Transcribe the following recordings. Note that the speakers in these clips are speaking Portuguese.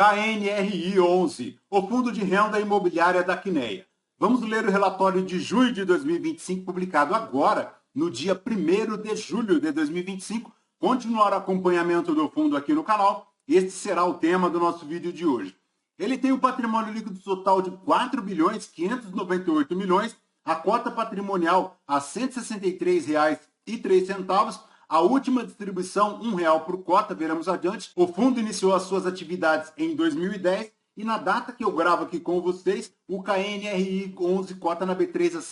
KNRI 11, o Fundo de Renda Imobiliária da Quineia. Vamos ler o relatório de junho de 2025, publicado agora, no dia 1º de julho de 2025. Continuar o acompanhamento do fundo aqui no canal. Este será o tema do nosso vídeo de hoje. Ele tem um patrimônio líquido total de 4 bilhões 598 milhões, a cota patrimonial a R$ 163,03, a última distribuição R$ 1,00 por cota, veremos adiante. O fundo iniciou as suas atividades em 2010 e na data que eu gravo aqui com vocês, o KNRI 11 cota na B3 a R$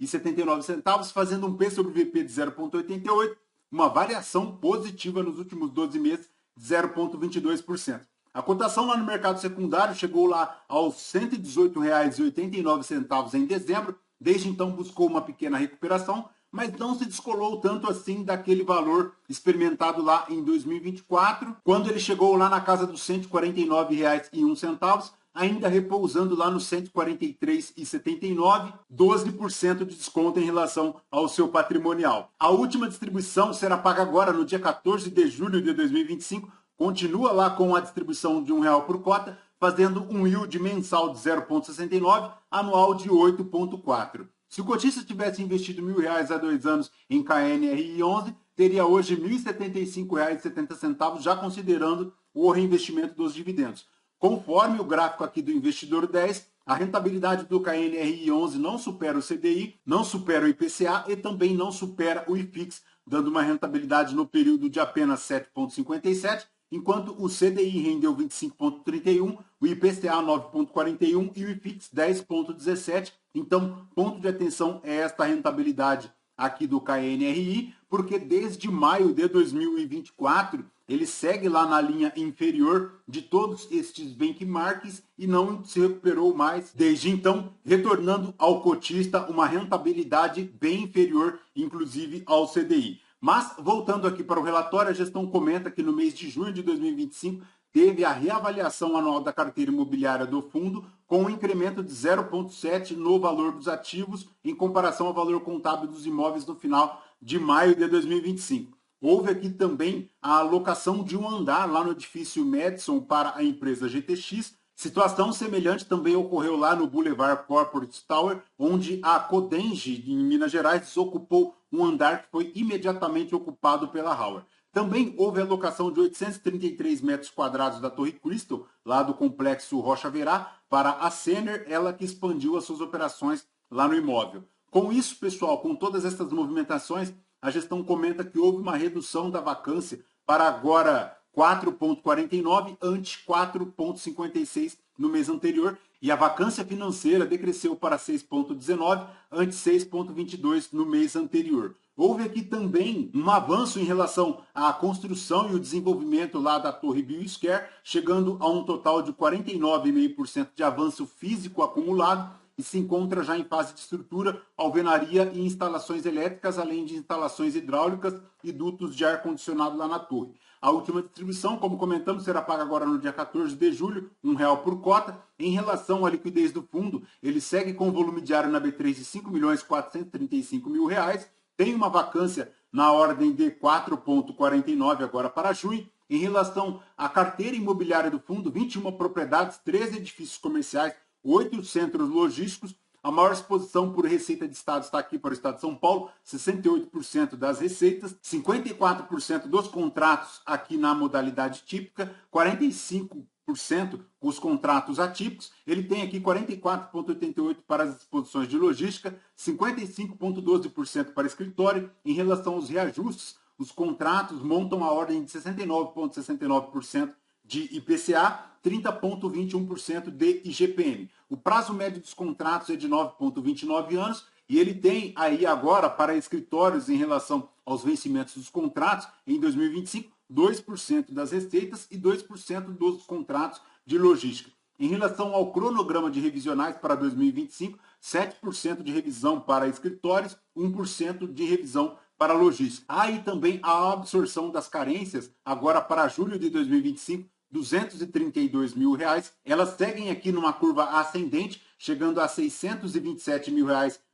143,79, fazendo um P sobre VP de 0,88, uma variação positiva nos últimos 12 meses de 0,22%. A cotação lá no mercado secundário chegou lá aos R$ 118,89 em dezembro. Desde então buscou uma pequena recuperação, mas não se descolou tanto assim daquele valor experimentado lá em 2024, quando ele chegou lá na casa dos R$ 149,01, ainda repousando lá no R$ 143,79, 12% de desconto em relação ao seu patrimonial. A última distribuição será paga agora no dia 14 de julho de 2025, continua lá com a distribuição de R$ 1,00 por cota, fazendo um yield mensal de 0,69, anual de 8,4. Se o cotista tivesse investido R$ 1.000 há 2 anos em KNRI 11, teria hoje R$ 1.075,70, já considerando o reinvestimento dos dividendos. Conforme o gráfico aqui do Investidor 10, a rentabilidade do KNRI 11 não supera o CDI, não supera o IPCA e também não supera o IFIX, dando uma rentabilidade no período de apenas 7,57%, enquanto o CDI rendeu 25,31%, o IPCA 9,41% e o IFIX 10,17%. Então, ponto de atenção é esta rentabilidade aqui do KNRI, porque desde maio de 2024 ele segue lá na linha inferior de todos estes benchmarks e não se recuperou mais desde então, retornando ao cotista uma rentabilidade bem inferior, inclusive ao CDI. Mas, voltando aqui para o relatório, a gestão comenta que no mês de junho de 2025 teve a reavaliação anual da carteira imobiliária do fundo, com um incremento de 0,7 no valor dos ativos em comparação ao valor contábil dos imóveis no final de maio de 2025. Houve aqui também a alocação de um andar lá no edifício Madison para a empresa GTX. Situação semelhante também ocorreu lá no Boulevard Corporate Tower, onde a Codengi, em Minas Gerais, desocupou um andar que foi imediatamente ocupado pela Hauer. Também houve a alocação de 833 metros quadrados da Torre Crystal, lá do complexo Rocha Verá, para a Sener, ela que expandiu as suas operações lá no imóvel. Com isso, pessoal, com todas essas movimentações, a gestão comenta que houve uma redução da vacância para agora 4,49 ante 4,56 no mês anterior, e a vacância financeira decresceu para 6,19 ante 6,22 no mês anterior. Houve aqui também um avanço em relação à construção e o desenvolvimento lá da Torre Biosquare, chegando a um total de 49,5% de avanço físico acumulado, e se encontra já em fase de estrutura, alvenaria e instalações elétricas, além de instalações hidráulicas e dutos de ar-condicionado lá na torre. A última distribuição, como comentamos, será paga agora no dia 14 de julho, R$ 1,00 por cota. Em relação à liquidez do fundo, ele segue com volume diário na B3 de R$ 5.435.000, tem uma vacância na ordem de 4,49 agora para junho. Em relação à carteira imobiliária do fundo, 21 propriedades, 13 edifícios comerciais, 8 centros logísticos. A maior exposição por receita de Estado está aqui para o Estado de São Paulo, 68% das receitas, 54% dos contratos aqui na modalidade típica, 45% os contratos atípicos. Ele tem aqui 44,88% para as exposições de logística, 55,12% para escritório. Em relação aos reajustes, os contratos montam a ordem de 69,69% de IPCA, 30,21% de IGPM. O prazo médio dos contratos é de 9,29 anos e ele tem aí agora para escritórios em relação aos vencimentos dos contratos em 2025, 2% das receitas e 2% dos contratos de logística. Em relação ao cronograma de revisionais para 2025, 7% de revisão para escritórios, 1% de revisão para logística. Há aí também a absorção das carências agora para julho de 2025, R$ 232 mil. Elas seguem aqui numa curva ascendente, chegando a R$ 627 mil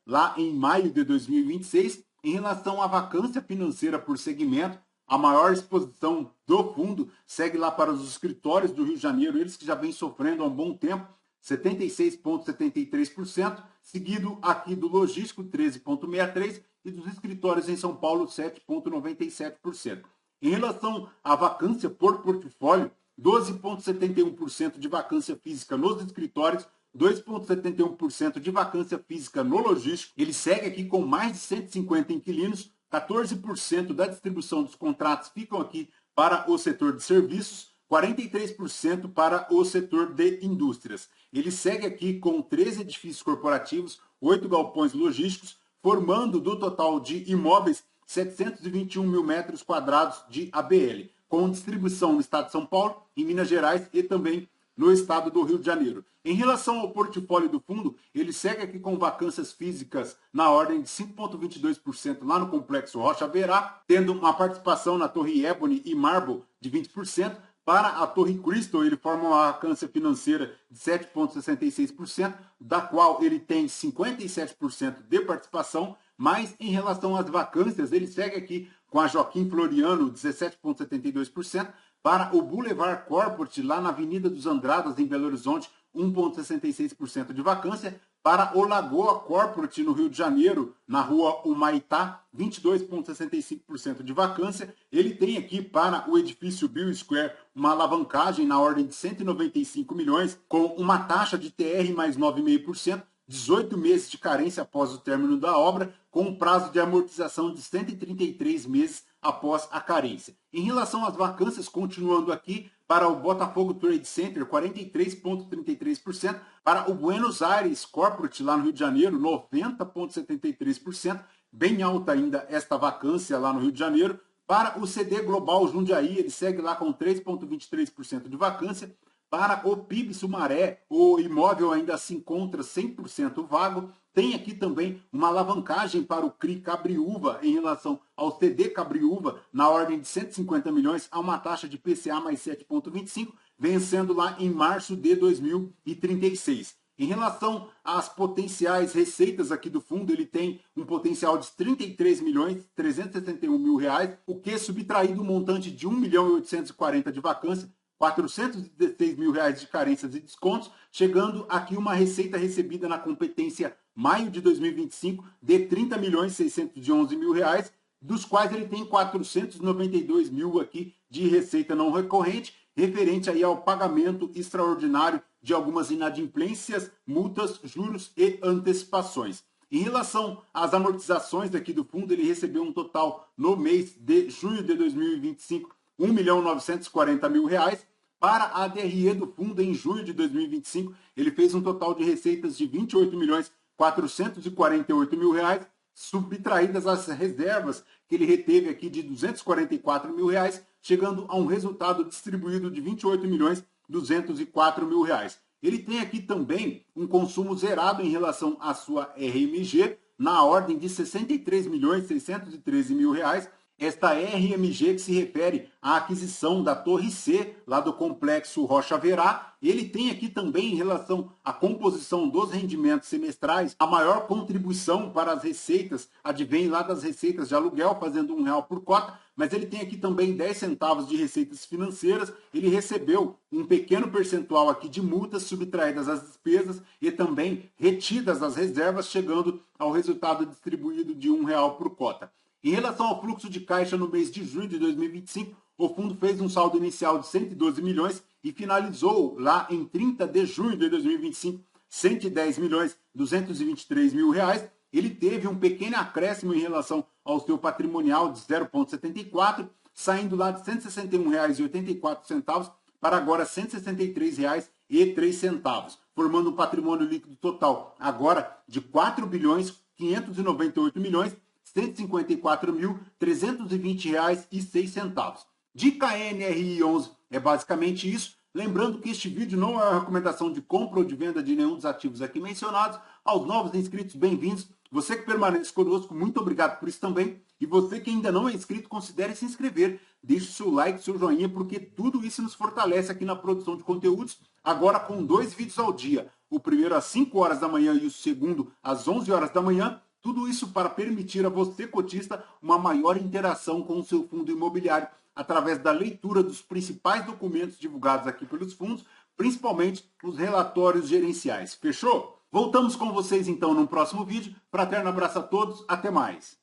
lá em maio de 2026. Em relação à vacância financeira por segmento, a maior exposição do fundo segue lá para os escritórios do Rio de Janeiro, eles que já vêm sofrendo há um bom tempo, 76,73%, seguido aqui do logístico, 13,63%, e dos escritórios em São Paulo, 7,97%. Em relação à vacância por portfólio, 12,71% de vacância física nos escritórios, 2,71% de vacância física no logístico. Ele segue aqui com mais de 150 inquilinos, 14% da distribuição dos contratos ficam aqui para o setor de serviços, 43% para o setor de indústrias. Ele segue aqui com 13 edifícios corporativos, 8 galpões logísticos, formando do total de imóveis 721 mil metros quadrados de ABL, com distribuição no estado de São Paulo, em Minas Gerais e também no estado do Rio de Janeiro. Em relação ao portfólio do fundo, ele segue aqui com vacâncias físicas na ordem de 5,22% lá no Complexo Rocha Verá, tendo uma participação na Torre Ebony e Marble de 20%. Para a Torre Crystal, ele forma uma vacância financeira de 7,66%, da qual ele tem 57% de participação, mas em relação às vacâncias, ele segue aqui com a Joaquim Floriano, 17,72%, para o Boulevard Corporate, lá na Avenida dos Andradas, em Belo Horizonte, 1,66% de vacância. Para o Lagoa Corporate, no Rio de Janeiro, na rua Humaitá, 22,65% de vacância. Ele tem aqui para o edifício Bill Square uma alavancagem na ordem de 195 milhões, com uma taxa de TR mais 9,5%, 18 meses de carência após o término da obra, com um prazo de amortização de 133 meses após a carência. Em relação às vacâncias, continuando aqui, para o Botafogo Trade Center, 43,33%, para o Buenos Aires Corporate, lá no Rio de Janeiro, 90,73%, bem alta ainda esta vacância lá no Rio de Janeiro. Para o CD Global Jundiaí, ele segue lá com 3,23% de vacância. Para o PIB Sumaré, o imóvel ainda se encontra 100% vago. Tem aqui também uma alavancagem para o CRI Cabriúva em relação ao CD Cabriúva, na ordem de 150 milhões, a uma taxa de PCA mais 7,25, vencendo lá em março de 2036. Em relação às potenciais receitas aqui do fundo, ele tem um potencial de 33 milhões 371 mil reais, o que subtraído um montante de 1 milhão e 840 de vacância, 416 mil reais de carências e descontos, chegando aqui uma receita recebida na competência maio de 2025 de 30 milhões 611 mil reais, dos quais ele tem 492 mil aqui de receita não recorrente, referente aí ao pagamento extraordinário de algumas inadimplências, multas, juros e antecipações. Em relação às amortizações aqui do fundo, ele recebeu um total no mês de junho de 2025, 1 milhão 940 mil reais. Para a DRE do fundo, em junho de 2025, ele fez um total de receitas de 28 milhões 448 mil reais, subtraídas as reservas que ele reteve aqui de 244 mil reais, chegando a um resultado distribuído de 28 milhões 204 mil reais. Ele tem aqui também um consumo zerado em relação à sua RMG, na ordem de 63 milhões 613 mil reais. Esta RMG que se refere à aquisição da Torre C, lá do Complexo Rocha Verá. Ele tem aqui também, em relação à composição dos rendimentos semestrais, a maior contribuição para as receitas advém lá das receitas de aluguel, fazendo R$1 por cota, mas ele tem aqui também 10 centavos de receitas financeiras. Ele recebeu um pequeno percentual aqui de multas subtraídas às despesas e também retidas as reservas, chegando ao resultado distribuído de R$1 por cota. Em relação ao fluxo de caixa no mês de junho de 2025, o fundo fez um saldo inicial de 112 milhões e finalizou lá em 30 de junho de 2025, 110 milhões 223 mil reais. Ele teve um pequeno acréscimo em relação ao seu patrimonial de 0,74, saindo lá de R$ 161,84 para agora R$ 163,03, formando um patrimônio líquido total agora de R$ 4.598.154.320,06. Dica NRI11 é basicamente isso. Lembrando que este vídeo não é uma recomendação de compra ou de venda de nenhum dos ativos aqui mencionados. Aos novos inscritos, bem-vindos. Você que permanece conosco, muito obrigado por isso também. E você que ainda não é inscrito, considere se inscrever. Deixe o seu like, seu joinha, porque tudo isso nos fortalece aqui na produção de conteúdos. Agora com 2 vídeos ao dia. O primeiro às 5 horas da manhã e o segundo às 11 horas da manhã. Tudo isso para permitir a você, cotista, uma maior interação com o seu fundo imobiliário através da leitura dos principais documentos divulgados aqui pelos fundos, principalmente os relatórios gerenciais. Fechou? Voltamos com vocês então no próximo vídeo. Fraterno abraço a todos, até mais!